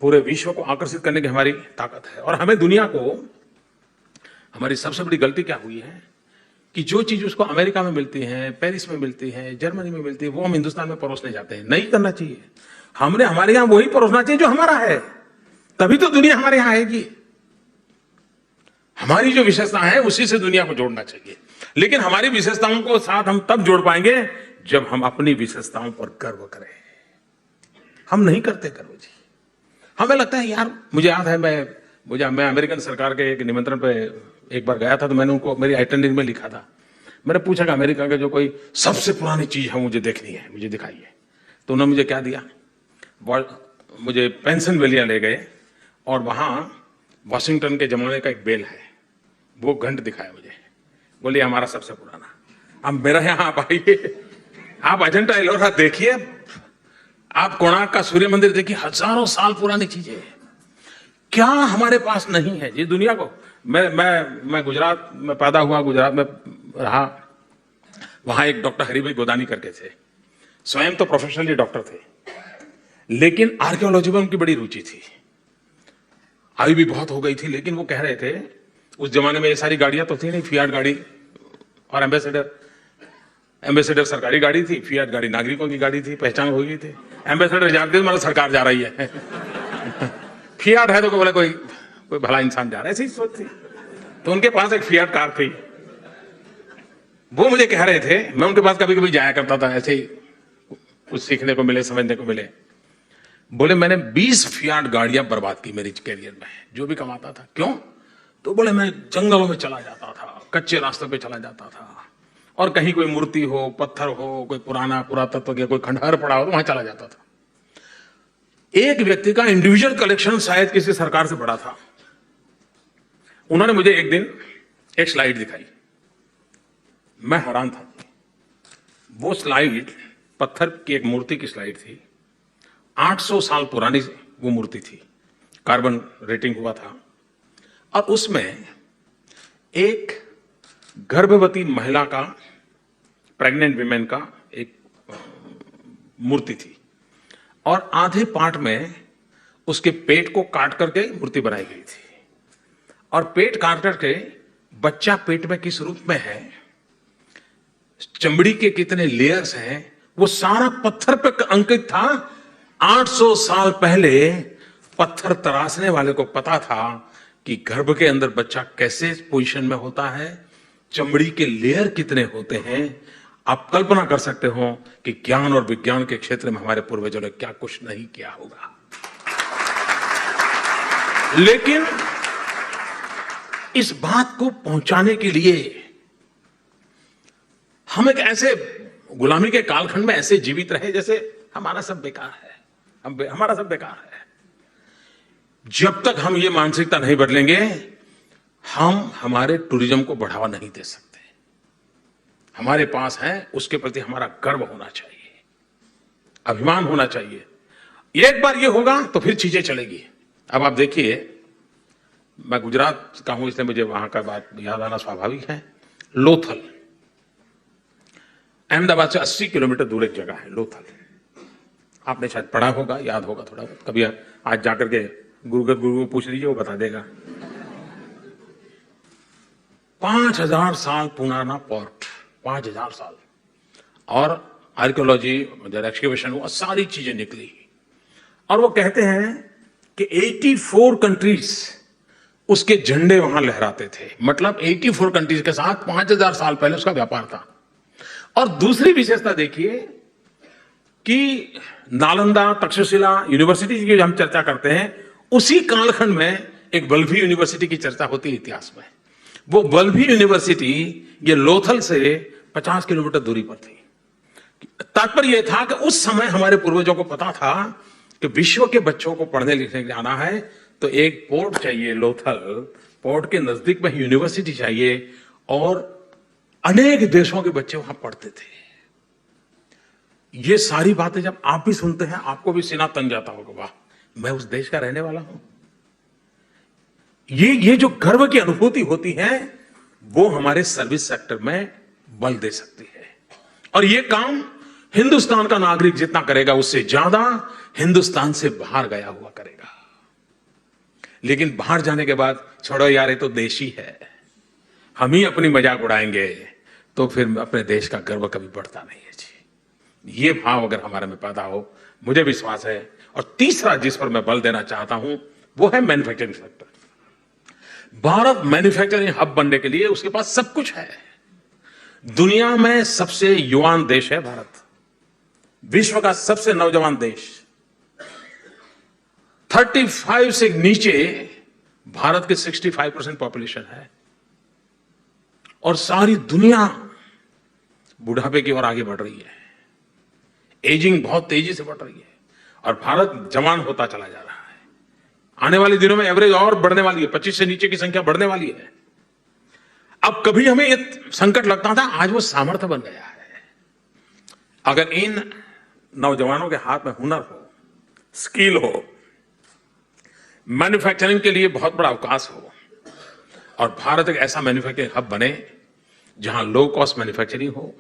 पूरे विश्व को आकर्षित करने की हमारी ताकत है। और हमें दुनिया को, हमारी सबसे बड़ी गलती क्या हुई है कि जो चीज उसको अमेरिका में मिलती है, पेरिस में मिलती है, जर्मनी में मिलती है, वो हम हिंदुस्तान में परोसने जाते हैं। नहीं करना चाहिए। हमने हमारे यहां वही परोसना चाहिए जो हमारा है, तभी तो दुनिया हमारे यहां आएगी। हमारी जो विशेषता है उसी से दुनिया को जोड़ना चाहिए। लेकिन हमारी विशेषताओं को साथ हम तब जोड़ पाएंगे जब हम अपनी विशेषताओं पर गर्व करें। हम नहीं करते गर्व जी। हमें लगता है यार, मुझे याद है मैं अमेरिकन सरकार के एक निमंत्रण पे एक बार गया था, तो मैंने उनको मेरी आइटनरी में लिखा था, मैंने पूछा कि अमेरिका के जो कोई सबसे पुरानी चीज है मुझे देखनी है, मुझे दिखाइए। तो उन्होंने मुझे क्या दिया, मुझे पेंसिल्वेनिया ले गए और वहां वॉशिंगटन के जमाने का एक बेल है, वो घंट दिखाया मुझे। बोलिए हमारा सबसे पुराना। अब मेरा यहां आप आइए, आप अजंता एलोरा देखिए, आप कोणार्क का सूर्य मंदिर देखिए, हजारों साल पुरानी चीजें। क्या हमारे पास नहीं है जी दुनिया को। मैं गुजरात में पैदा हुआ, गुजरात में रहा। वहां एक डॉक्टर हरिभाई गोदानी करके थे, स्वयं तो प्रोफेशनली डॉक्टर थे, लेकिन आर्कियोलॉजी में उनकी बड़ी रुचि थी। आयु भी बहुत हो गई थी, लेकिन वो कह रहे थे उस जमाने में ये सारी गाड़ियां तो थी नहीं, फियाट गाड़ी और एम्बेसडर सरकारी गाड़ी थी, फियाट गाड़ी नागरिकों की गाड़ी थी, पहचान हो गई थी। एम्बेसडर जाते मतलब सरकार जा रही है, फियाट है तो बोले कोई भला इंसान जा रहा है, ऐसी सोच थी। तो उनके पास एक फियाट कार थी। वो मुझे कह रहे थे, मैं उनके पास कभी कभी जाया करता था, ऐसे ही कुछ सीखने को मिले, समझने को मिले। बोले मैंने 20 फियाट गाड़ियां बर्बाद की मेरी कैरियर में, जो भी कमाता था। क्यों? तो बोले मैं जंगलों में चला जाता था, कच्चे रास्ते पे चला जाता था, और कहीं कोई मूर्ति हो, पत्थर हो, कोई पुरातत्व का कोई खंडहर पड़ा हो, वहां चला जाता था। एक व्यक्ति का इंडिविजुअल कलेक्शन शायद किसी सरकार से बड़ा था। उन्होंने मुझे एक दिन एक स्लाइड दिखाई, मैं हैरान था। वो स्लाइड पत्थर की एक मूर्ति की स्लाइड थी, 800 साल पुरानी वो मूर्ति थी, कार्बन रेटिंग हुआ था, और उसमें एक गर्भवती महिला का, प्रेग्नेंट विमेन का एक मूर्ति थी, और आधे पार्ट में उसके पेट को काट करके मूर्ति बनाई गई थी, और पेट काट करके बच्चा पेट में किस रूप में है, चमड़ी के कितने लेयर्स हैं, वो सारा पत्थर पे अंकित था। 800 साल पहले पत्थर तराशने वाले को पता था कि गर्भ के अंदर बच्चा कैसे पोजीशन में होता है, चमड़ी के लेयर कितने होते हैं। आप कल्पना कर सकते हो कि ज्ञान और विज्ञान के क्षेत्र में हमारे पूर्वजों ने क्या कुछ नहीं किया होगा। लेकिन इस बात को पहुंचाने के लिए हम एक ऐसे गुलामी के कालखंड में ऐसे जीवित रहे जैसे हमारा सब बेकार है, हमारा सब बेकार है। जब तक हम ये मानसिकता नहीं बदलेंगे, हम हमारे टूरिज्म को बढ़ावा नहीं दे सकते। हमारे पास है, उसके प्रति हमारा गर्व होना चाहिए, अभिमान होना चाहिए। एक बार ये होगा तो फिर चीजें चलेगी। अब आप देखिए, मैं गुजरात का हूं इसलिए मुझे वहां का बात याद आना स्वाभाविक है। लोथल अहमदाबाद से 80 किलोमीटर दूर एक जगह है, लोथल। आपने शायद पढ़ा होगा, याद होगा थोड़ा बहुत, कभी आज जाकर के गुरु को पूछ लीजिए, वो बता देगा। 5000 साल पुराना पोर्ट, 5000 साल, और आर्कियोलॉजी, एक्सकेवेशन हुआ, सारी चीजें निकली। और वो कहते हैं कि 84 कंट्रीज उसके झंडे वहां लहराते थे। मतलब 84 कंट्रीज के साथ 5000 साल पहले उसका व्यापार था। और दूसरी विशेषता देखिए कि नालंदा, तक्षशिला यूनिवर्सिटी की हम चर्चा करते हैं, उसी कालखंड में एक बल्लभी यूनिवर्सिटी की चर्चा होती है इतिहास में। वो बल्लभी यूनिवर्सिटी ये लोथल से 50 किलोमीटर दूरी पर थी। तात्पर्य यह था कि उस समय हमारे पूर्वजों को पता था कि विश्व के बच्चों को पढ़ने लिखने के लिए आना है तो एक पोर्ट चाहिए, लोथल पोर्ट के नजदीक में यूनिवर्सिटी चाहिए, और अनेक देशों के बच्चे वहां पढ़ते थे। ये सारी बातें जब आप भी सुनते हैं, आपको भी सीना तन जाता होगा, वाह मैं उस देश का रहने वाला हूं। ये जो गर्व की अनुभूति होती है, वो हमारे सर्विस सेक्टर में बल दे सकती है। और ये काम हिंदुस्तान का नागरिक जितना करेगा उससे ज्यादा हिंदुस्तान से बाहर गया हुआ करेगा। लेकिन बाहर जाने के बाद छोड़ो यार, ये तो देश ही है, हम ही अपनी मजाक उड़ाएंगे, तो फिर अपने देश का गर्व कभी बढ़ता नहीं है जी। ये भाव अगर हमारे में पैदा हो, मुझे विश्वास है। और तीसरा जिस पर मैं बल देना चाहता हूं वो है manufacturing sector. Bharat manufacturing hub बनने के लिए उसके पास सब कुछ है। दुनिया में सबसे युवान देश है भारत, विश्व का सबसे नौजवान देश। 35 से नीचे भारत के 65% पॉपुलेशन है और सारी दुनिया बुढ़ापे की ओर आगे बढ़ रही है। एजिंग बहुत तेजी से बढ़ रही है और भारत जवान होता चला जा रहा है। आने वाले दिनों में एवरेज और बढ़ने वाली है, 25 से नीचे की संख्या बढ़ने वाली है। अब कभी हमें ये संकट लगता था, आज वो सामर्थ्य बन गया है। अगर इन नौजवानों के हाथ में हुनर हो, स्किल हो, मैन्युफैक्चरिंग के लिए बहुत बड़ा अवकाश हो और भारत एक ऐसा मैन्युफैक्चरिंग हब बने जहां लो कॉस्ट मैन्युफैक्चरिंग हो,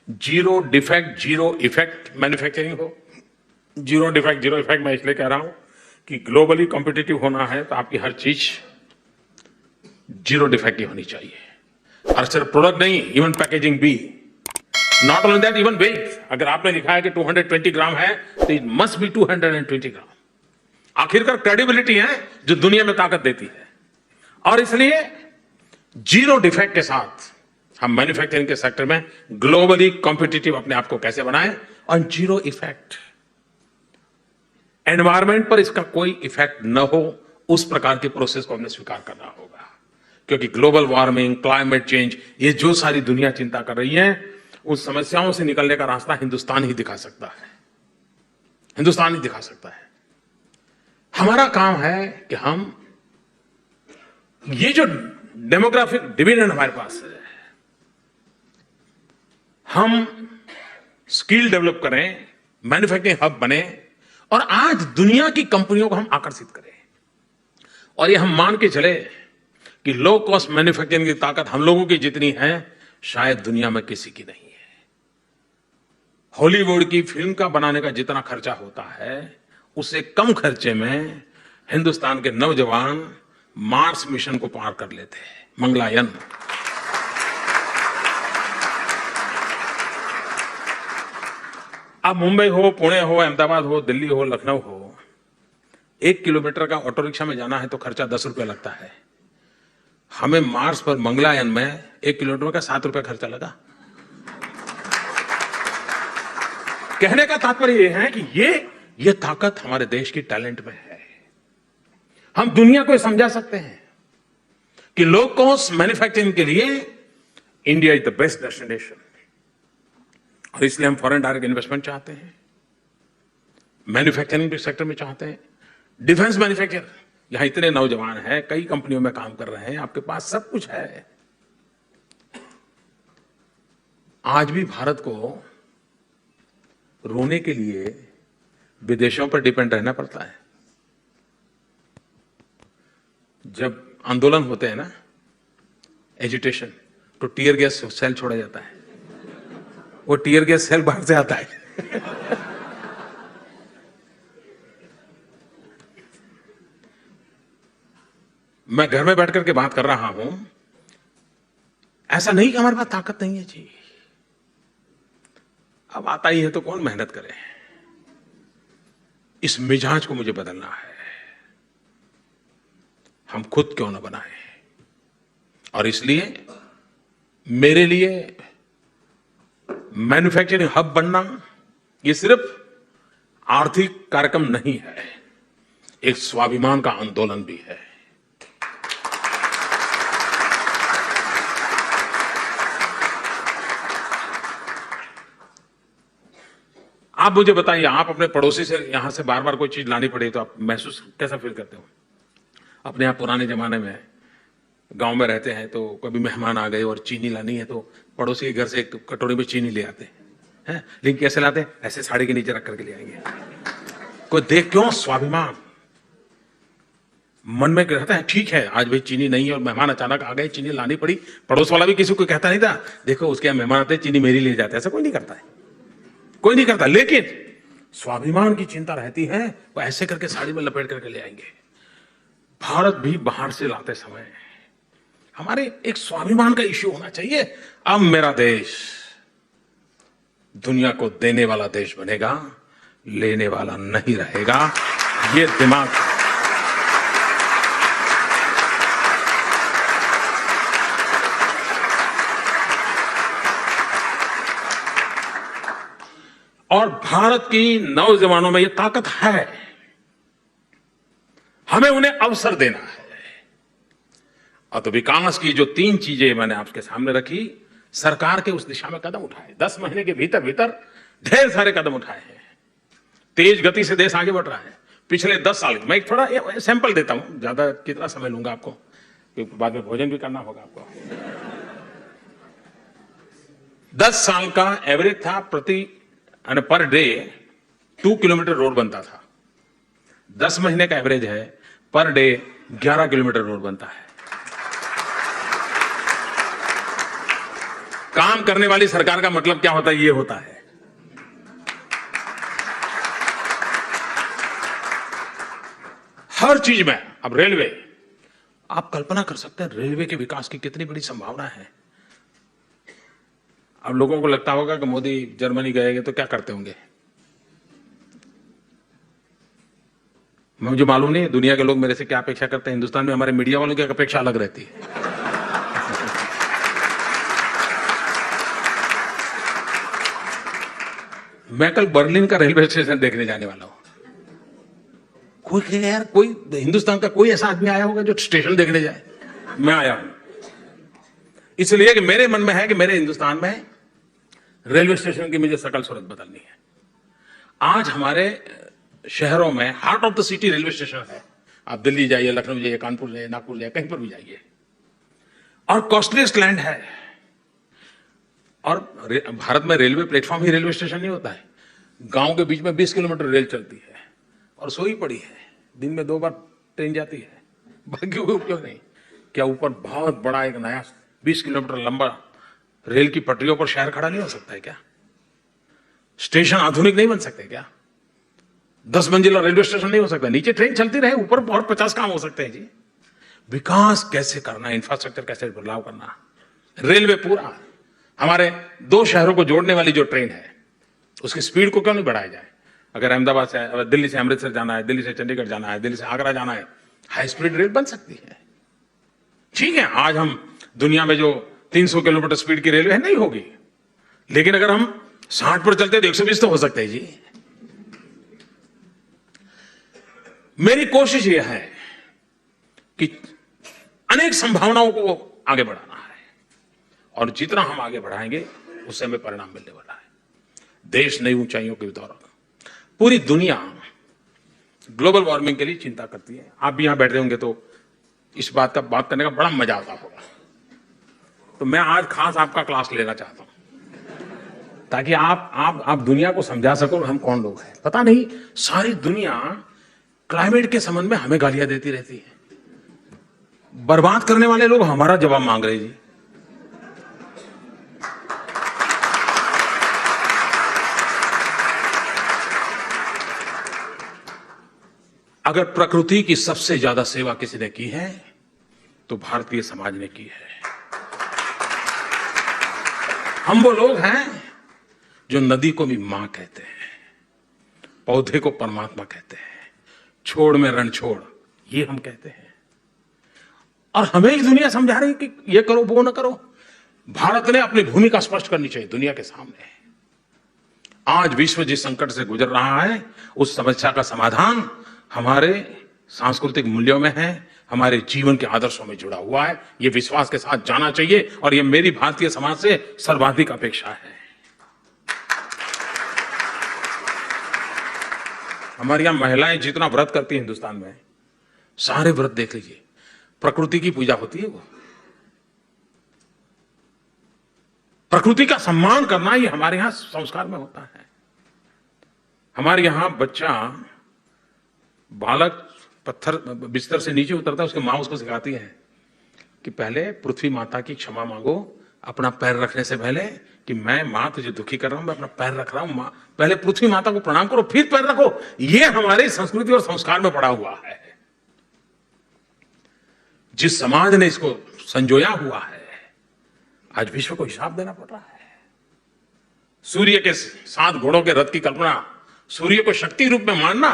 zero defect zero effect manufacturing हो। जीरो डिफेक्ट जीरो इफेक्ट मैं इसलिए कह रहा हूं कि ग्लोबली कॉम्पिटिटिव होना है तो आपकी हर चीज जीरो डिफेक्ट की होनी चाहिए। और सिर्फ प्रोडक्ट नहीं, इवन पैकेजिंग भी। Not only that, even weight. अगर आपने लिखा है कि 220 ग्राम है तो इट मस्ट बी 220 ग्राम। आखिरकार क्रेडिबिलिटी है जो दुनिया में ताकत देती है। और इसलिए जीरो डिफेक्ट के साथ हम मैन्युफैक्चरिंग के सेक्टर में ग्लोबली कॉम्पिटिटिव अपने आप को कैसे बनाएं। और जीरो इफेक्ट, एनवायरमेंट पर इसका कोई इफेक्ट न हो, उस प्रकार के प्रोसेस को हमें स्वीकार करना होगा। क्योंकि ग्लोबल वार्मिंग, क्लाइमेट चेंज, ये जो सारी दुनिया चिंता कर रही है, उन समस्याओं से निकलने का रास्ता हिंदुस्तान ही दिखा सकता है। हिंदुस्तान ही दिखा सकता है। हमारा काम है कि हम ये जो डेमोग्राफिक डिविडेंड हमारे पास है, हम स्किल डेवलप करें, मैन्युफैक्चरिंग हब बने और आज दुनिया की कंपनियों को हम आकर्षित करें। और ये हम मान के चले कि लो कॉस्ट मैन्युफैक्चरिंग की ताकत हम लोगों की जितनी है शायद दुनिया में किसी की नहीं है। हॉलीवुड की फिल्म का बनाने का जितना खर्चा होता है उससे कम खर्चे में हिंदुस्तान के नौजवान मार्स मिशन को पार कर लेते हैं, मंगलायन। अब मुंबई हो, पुणे हो, अहमदाबाद हो, दिल्ली हो, लखनऊ हो, 1 किलोमीटर का ऑटो रिक्शा में जाना है तो खर्चा 10 रुपया लगता है। हमें मार्स पर मंगलायन में 1 किलोमीटर का 7 रुपया खर्चा लगा। कहने का तात्पर्य यह है कि ये ताकत हमारे देश की टैलेंट में है। हम दुनिया को समझा सकते हैं कि लो कॉस्ट मैन्युफैक्चरिंग के लिए India is the best destination. और इसलिए हम फॉरेन डायरेक्ट इन्वेस्टमेंट चाहते हैं, मैन्युफैक्चरिंग के सेक्टर में चाहते हैं, डिफेंस मैन्युफैक्चर। यहां इतने नौजवान हैं, कई कंपनियों में काम कर रहे हैं, आपके पास सब कुछ है। आज भी भारत को रोने के लिए विदेशों पर डिपेंड रहना पड़ता है। जब आंदोलन होते हैं ना, एजिटेशन, तो टीयर गैस सेल छोड़ा जाता है। वो टीयर गैस सेल बाहर से आता है। मैं घर में बैठ करके बात कर रहा हूं, ऐसा नहीं कि हमारे पास ताकत नहीं है जी। अब आता ही है तो कौन मेहनत करे। इस मिजाज को मुझे बदलना है। हम खुद क्यों ना बनाएं। और इसलिए मेरे लिए मैन्युफैक्चरिंग हब बनना ये सिर्फ आर्थिक कार्यक्रम नहीं है, एक स्वाभिमान का आंदोलन भी है। आप मुझे बताइए, आप अपने पड़ोसी से यहां से बार बार कोई चीज लानी पड़े तो आप महसूस कैसा फील करते हो? अपने आप पुराने जमाने में गांव में रहते हैं तो कभी मेहमान आ गए और चीनी लानी है तो पड़ोसी के घर से एक कटोरी में चीनी ले आते हैं। लेकिन कैसे लाते हैं? ऐसे साड़ी के नीचे रख करके ले आएंगे। कोई देख क्यों? स्वाभिमान। मन में कहता है ठीक है आज भाई चीनी नहीं है और मेहमान अचानक आ गए, चीनी लानी पड़ी। पड़ोस वाला भी किसी को कहता नहीं था देखो उसके यहाँ मेहमान आते हैं चीनी मेरी ले जाते हैं, ऐसा कोई नहीं करता है, कोई नहीं करता। लेकिन स्वाभिमान की चिंता रहती है, वो ऐसे करके साड़ी में लपेट करके ले आएंगे। भारत भी बाहर से लाते समय हमारे एक स्वाभिमान का इश्यू होना चाहिए। अब मेरा देश दुनिया को देने वाला देश बनेगा, लेने वाला नहीं रहेगा, ये दिमाग। और भारत की नौजवानों में ये ताकत है, हमें उन्हें अवसर देना है। और तो विकास की जो 3 चीजें मैंने आपके सामने रखी, सरकार के उस दिशा में कदम उठाए। 10 महीने के भीतर भीतर ढेर सारे कदम उठाए हैं। तेज गति से देश आगे बढ़ रहा है। पिछले 10 साल मैं एक थोड़ा सैंपल देता हूं, ज्यादा कितना समय लूंगा आपको, क्योंकि बाद में भोजन भी करना होगा आपको। 10 साल का एवरेज था पर डे 2 किलोमीटर रोड बनता था। 10 महीने का एवरेज है पर डे 11 किलोमीटर रोड बनता है। काम करने वाली सरकार का मतलब क्या होता है? ये होता है। हर चीज में। अब रेलवे, आप कल्पना कर सकते हैं रेलवे के विकास की कितनी बड़ी संभावना है। अब लोगों को लगता होगा कि मोदी जर्मनी गए तो क्या करते होंगे, मुझे मालूम नहीं। दुनिया के लोग मेरे से क्या अपेक्षा करते हैं, हिंदुस्तान में हमारे मीडिया वालों की अपेक्षा अलग रहती है। मैं कल बर्लिन का रेलवे स्टेशन देखने जाने वाला हूं। कोई कहेगा यार कोई हिंदुस्तान का कोई ऐसा आदमी आया होगा जो स्टेशन देखने जाए? मैं आया हूं इसलिए कि मेरे मन में है कि मेरे हिंदुस्तान में रेलवे स्टेशन की मुझे सकल सूरत बदलनी है। आज हमारे शहरों में heart of the city railway station है। आप दिल्ली जाइए, लखनऊ जाइए, कानपुर जाइए, नागपुर जाइए, कहीं पर भी जाइए, और कॉस्टलीस्ट लैंड है। और भारत में रेलवे प्लेटफॉर्म ही रेलवे स्टेशन नहीं होता है। गांव के बीच में 20 किलोमीटर रेल चलती है और सोई पड़ी है। दिन में 2 बार ट्रेन जाती है, बाकी कोई उपयोग नहीं। क्या ऊपर बहुत बड़ा एक नया 20 किलोमीटर लंबा रेल की पटरियों पर शहर खड़ा नहीं हो सकता है क्या? स्टेशन आधुनिक नहीं बन सकते क्या? 10 मंजिला रेलवे स्टेशन नहीं हो सकता? नीचे ट्रेन चलती रहे, ऊपर और 50 काम हो सकते हैं जी। विकास कैसे करना, इंफ्रास्ट्रक्चर कैसे बदलाव करना। रेलवे पूरा हमारे 2 शहरों को जोड़ने वाली जो ट्रेन है उसकी स्पीड को क्यों नहीं बढ़ाया जाए? अगर अहमदाबाद से, दिल्ली से अमृतसर जाना है, दिल्ली से चंडीगढ़ जाना है, दिल्ली से आगरा जाना है, हाई स्पीड रेल बन सकती है। ठीक है, आज हम दुनिया में जो 300 किलोमीटर स्पीड की रेलवे है नहीं होगी, लेकिन अगर हम 60 पर चलते तो 120 तो हो सकते हैं जी। मेरी कोशिश यह है कि अनेक संभावनाओं को आगे बढ़ाना है, और जितना हम आगे बढ़ाएंगे उससे हमें परिणाम मिलने वाला है। देश नई ऊंचाइयों की दौर, पूरी दुनिया ग्लोबल वार्मिंग के लिए चिंता करती है। आप भी यहां बैठे होंगे तो इस बात करने का बड़ा मजा आता होगा। तो मैं आज खास आपका क्लास लेना चाहता हूं ताकि आप दुनिया को समझा सको हम कौन लोग हैं। पता नहीं सारी दुनिया क्लाइमेट के संबंध में हमें गालियां देती रहती है। बर्बाद करने वाले लोग हमारा जवाब मांग रहे जी। अगर प्रकृति की सबसे ज्यादा सेवा किसी ने की है तो भारतीय समाज ने की है। हम वो लोग हैं जो नदी को भी मां कहते हैं, पौधे को परमात्मा कहते हैं, छोड़ में रण छोड़ ये हम कहते हैं। और हमें ही दुनिया समझा रही कि ये करो वो न करो। भारत ने अपनी भूमिका स्पष्ट करनी चाहिए दुनिया के सामने। आज विश्व जिस संकट से गुजर रहा है उस समस्या का समाधान हमारे सांस्कृतिक मूल्यों में है, हमारे जीवन के आदर्शों में जुड़ा हुआ है। ये विश्वास के साथ जाना चाहिए, और ये मेरी भारतीय समाज से सर्वाधिक अपेक्षा है। हमारी यहां महिलाएं जितना व्रत करती हैं हिंदुस्तान में, सारे व्रत देख लीजिए, प्रकृति की पूजा होती है। वो प्रकृति का सम्मान करना ये हमारे यहां संस्कार में होता है। हमारे यहां बालक पत्थर बिस्तर से नीचे उतरता है, उसकी माँ उसको सिखाती है कि पहले पृथ्वी माता की क्षमा मांगो अपना पैर रखने से पहले, कि मैं माँ तुझे दुखी कर रहा हूं, मैं अपना पैर रख रहा हूं, माँ पहले पृथ्वी माता को प्रणाम करो फिर पैर रखो। ये हमारी संस्कृति और संस्कार में पड़ा हुआ है। जिस समाज ने इसको संजोया हुआ है, आज विश्व को हिसाब देना पड़ रहा है। सूर्य के 7 घोड़ों के रथ की कल्पना, सूर्य को शक्ति रूप में मानना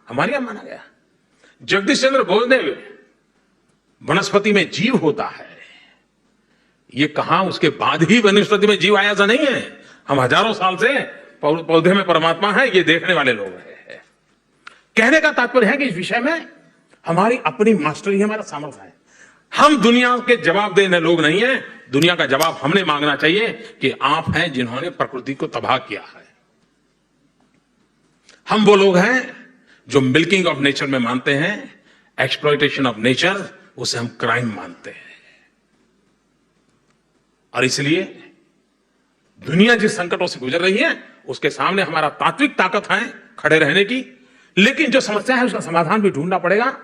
हमारे यहां माना गया। जगदीश चंद्र बोस ने वनस्पति में जीव होता है, ये कहा उसके बाद ही वनस्पति में जीव आया, ऐसा नहीं है। हम हजारों साल से पौधे में परमात्मा है, ये देखने वाले लोग हैं। कहने का तात्पर्य है कि इस विषय में हमारी अपनी मास्टरी, हमारा सामर्थ्य है। हम दुनिया के जवाब देने लोग नहीं है, दुनिया का जवाब हमने मांगना चाहिए कि आप हैं जिन्होंने प्रकृति को तबाह किया है। हम वो लोग हैं जो मिल्किंग ऑफ नेचर में मानते हैं, एक्सप्लॉयटेशन ऑफ नेचर उसे हम क्राइम मानते हैं। और इसलिए दुनिया जिस संकटों से गुजर रही है उसके सामने हमारा तात्विक ताकत है खड़े रहने की, लेकिन जो समस्या है उसका समाधान भी ढूंढना पड़ेगा।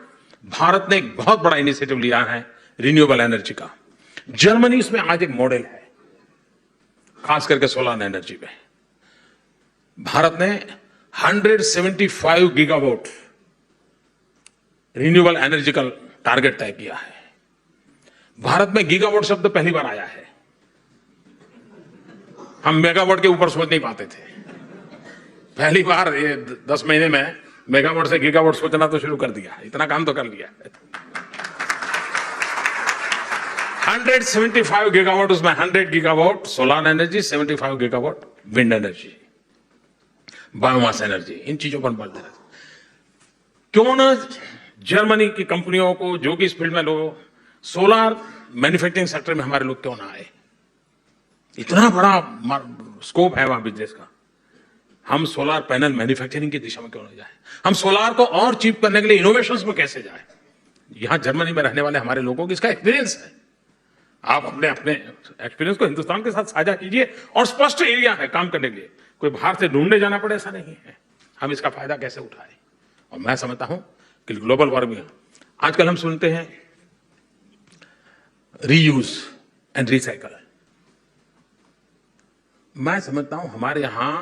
भारत ने एक बहुत बड़ा इनिशिएटिव लिया है रिन्यूएबल एनर्जी का। जर्मनी इसमें आज एक मॉडल है, खास करके सोलर एनर्जी में। भारत ने 175 गीगावाट रिन्यूएबल एनर्जी का टारगेट तय किया है। भारत में गीगावाट शब्द पहली बार आया है। हम मेगावाट के ऊपर सोच नहीं पाते थे, पहली बार ये 10 महीने में मेगावाट से गीगावाट सोचना तो शुरू कर दिया, इतना काम तो कर लिया। 175 गीगावाट, उसमें 100 gigawatt solar energy, 75 gigawatt wind energy, biomass energy, इन चीजों पर बल देना। क्यों ना जर्मनी की कंपनियों को, जो कि इस फील्ड में लोग, सोलर मैन्युफैक्चरिंग सेक्टर में हमारे लोग क्यों ना आए? इतना बड़ा स्कोप है वहां बिजनेस का। हम सोलर पैनल मैन्युफैक्चरिंग की दिशा में क्यों नहीं जाए? हम सोलर को और चीप करने के लिए इनोवेशंस में कैसे जाए? यहां जर्मनी में रहने वाले हमारे लोगों को इसका एक्सपीरियंस है। आप अपने अपने एक्सपीरियंस को हिंदुस्तान के साथ साझा कीजिए, और स्पष्ट एरिया है काम करने के लिए, कोई बाहर से ढूंढने जाना पड़े ऐसा नहीं है। हम इसका फायदा कैसे उठाएं? और मैं समझता हूं कि ग्लोबल वार्मिंग, आजकल हम सुनते हैं रीयूज एंड रिसाइकल। मैं समझता हूं हमारे यहां,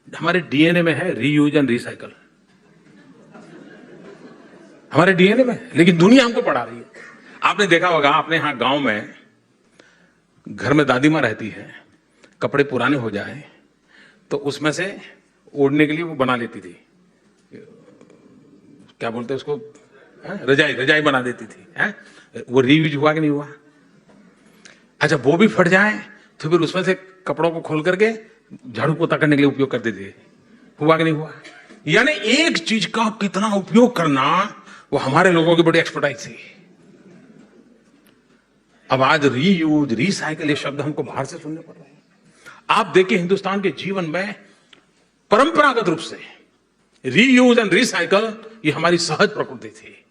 हमारे डीएनए में है रीयूज एंड रिसाइकल, हमारे डीएनए में, लेकिन दुनिया हमको पढ़ा रही है। आपने देखा होगा, अपने यहां गांव में घर में दादी मां रहती है, कपड़े पुराने हो जाए तो उसमें से ओढ़ने के लिए वो बना लेती थी, क्या बोलते हैं उसको, रजाई, रजाई बना देती थी। वो रीयूज हुआ कि नहीं हुआ? अच्छा, वो भी फट जाए तो फिर उसमें से कपड़ों को खोल करके झाड़ू पोता करने के लिए उपयोग करते थे, हुआ कि नहीं हुआ? यानी एक चीज का कितना उपयोग करना, वो हमारे लोगों की बड़ी एक्सपर्टाइज थी। अब आज रीयूज, रिसाइकल, ये शब्द हमको बाहर से सुनने पड़ रहे हैं। आप देखिए हिंदुस्तान के जीवन में परंपरागत रूप से रीयूज एंड रिसाइकल ये हमारी सहज प्रकृति थी।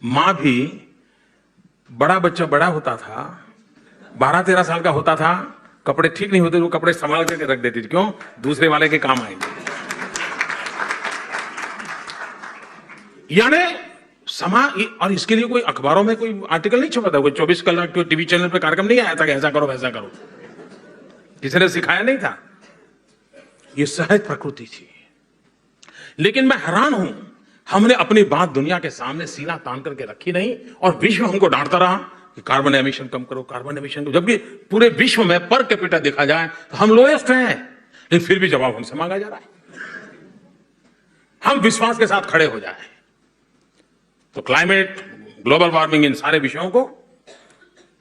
मां भी, बड़ा बच्चा बड़ा होता था, 12-13 साल का होता था, कपड़े ठीक नहीं होते, वो कपड़े संभाल करके रख देती थी। क्यों? दूसरे वाले के काम आएंगे। यानी समाज, और इसके लिए कोई अखबारों में कोई आर्टिकल नहीं छपा था, कोई 24 कलाक के टीवी चैनल पे कार्यक्रम नहीं आया था कि ऐसा करो वैसा करो, किसी ने सिखाया नहीं था। ये सहज प्रकृति थी। लेकिन मैं हैरान हूं, हमने अपनी बात दुनिया के सामने सीना तान करके रखी नहीं, और विश्व हमको डांटता रहा कि कार्बन एमिशन कम करो, कार्बन एमिशन, जबकि पूरे विश्व में पर कैपिटा देखा जाए तो हम लोएस्ट हैं, लेकिन फिर भी जवाब हमसे मांगा जा रहा है। हम विश्वास के साथ खड़े हो जाएं तो क्लाइमेट, ग्लोबल वार्मिंग, इन सारे विषयों को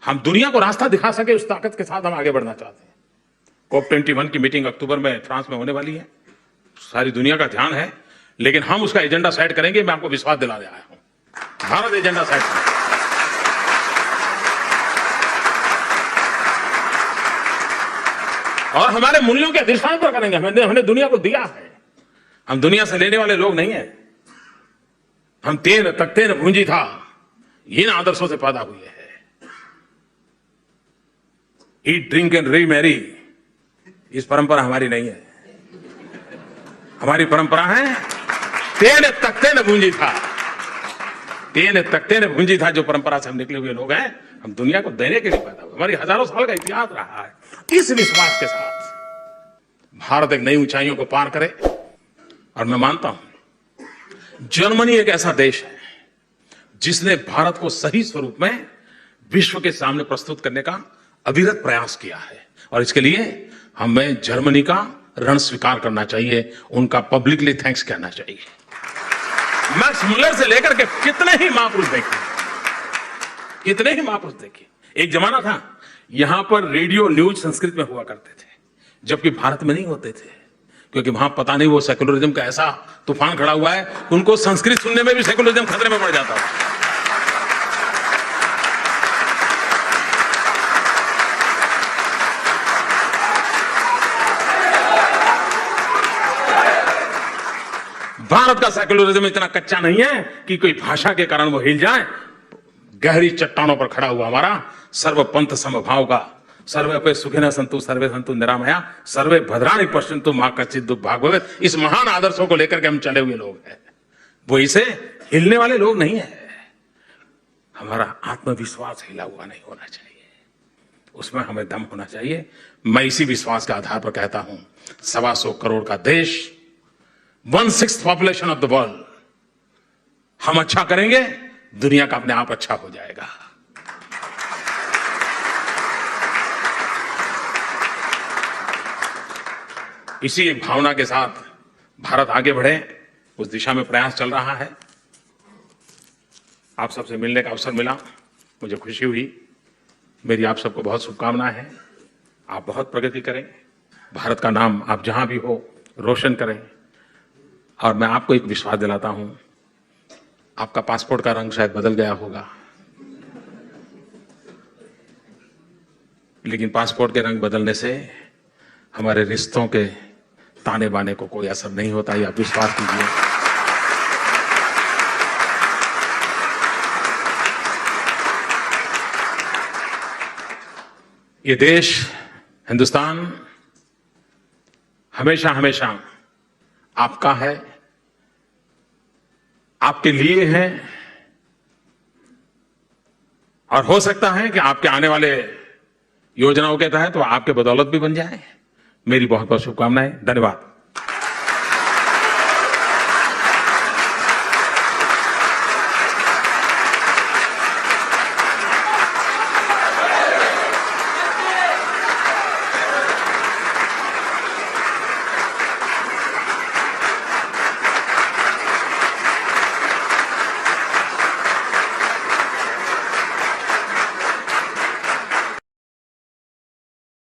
हम दुनिया को रास्ता दिखा सके, उस ताकत के साथ हम आगे बढ़ना चाहते हैं। COP21 की मीटिंग अक्टूबर में फ्रांस में होने वाली है, सारी दुनिया का ध्यान है, लेकिन हम उसका एजेंडा सेट करेंगे। मैं आपको विश्वास दिला रहा हूं, भारत एजेंडा सेट करेगा। और हमारे मूल्यों के अधिष्ठान पर करेंगे। हमने दुनिया को दिया है, हम दुनिया से लेने वाले लोग नहीं है। हम तेन तख्ते न भूंजी था, इन आदर्शों से पैदा हुए हैं। ईट, ड्रिंक एंड री मैरी, इस परंपरा हमारी नहीं है। हमारी परंपरा है तेन तख्ते न भूंजी था, तेने तख्ते ने भूंजी था, जो परंपरा से हम निकले हुए लोग हैं, हम दुनिया को देने के लिए पैदा हुए। हमारी हजारों साल का इतिहास रहा है। इस विश्वास के साथ भारत एक नई ऊंचाइयों को पार करे। और मैं मानता हूं जर्मनी एक ऐसा देश है जिसने भारत को सही स्वरूप में विश्व के सामने प्रस्तुत करने का अविरत प्रयास किया है, और इसके लिए हमें जर्मनी का ऋण स्वीकार करना चाहिए, उनका पब्लिकली थैंक्स कहना चाहिए। मैक्स मुलर से लेकर के कितने ही महापुरुष देखिए। एक जमाना था यहां पर रेडियो न्यूज संस्कृत में हुआ करते थे, जबकि भारत में नहीं होते थे, क्योंकि वहां पता नहीं वो सेकुलरिज्म का ऐसा तूफान खड़ा हुआ है, उनको संस्कृत सुनने में भी सेकुलरिज्म खतरे में पड़ जाता है। भारत का सेकुलरिज्म इतना कच्चा नहीं है कि कोई भाषा के कारण वो हिल जाए। गहरी चट्टानों पर खड़ा हुआ हमारा सर्वपंथ समभाव का, सर्वे पे सुखिनः सन्तु सर्वे सन्तु निरामया सर्वे भद्राणि पश्यन्तु मा कश्चित् दुःख भाग् भवेत्, इस महान आदर्शों को लेकर के हम चले हुए लोग हैं। वो इसे हिलने वाले लोग नहीं है। हमारा आत्मविश्वास हिला हुआ नहीं होना चाहिए, उसमें हमें दम होना चाहिए। मैं इसी विश्वास के आधार पर कहता हूं 125 करोड़ का देश, 1/6 पॉपुलेशन ऑफ द वर्ल्ड, हम अच्छा करेंगे, दुनिया का अपने आप अच्छा हो जाएगा। इसी एक भावना के साथ भारत आगे बढ़े, उस दिशा में प्रयास चल रहा है। आप सबसे मिलने का अवसर मिला, मुझे खुशी हुई। मेरी आप सबको बहुत शुभकामनाएं हैं। आप बहुत प्रगति करें, भारत का नाम आप जहां भी हो रोशन करें। और मैं आपको एक विश्वास दिलाता हूं, आपका पासपोर्ट का रंग शायद बदल गया होगा, लेकिन पासपोर्ट के रंग बदलने से हमारे रिश्तों के ताने बाने को कोई असर नहीं होता, ये आप विश्वास कीजिए। ये देश हिंदुस्तान हमेशा हमेशा आपका है, आपके लिए है, और हो सकता है कि आपके आने वाले योजनाओं के तहत तो आपके बदौलत भी बन जाए। मेरी बहुत बहुत शुभकामनाएं। धन्यवाद।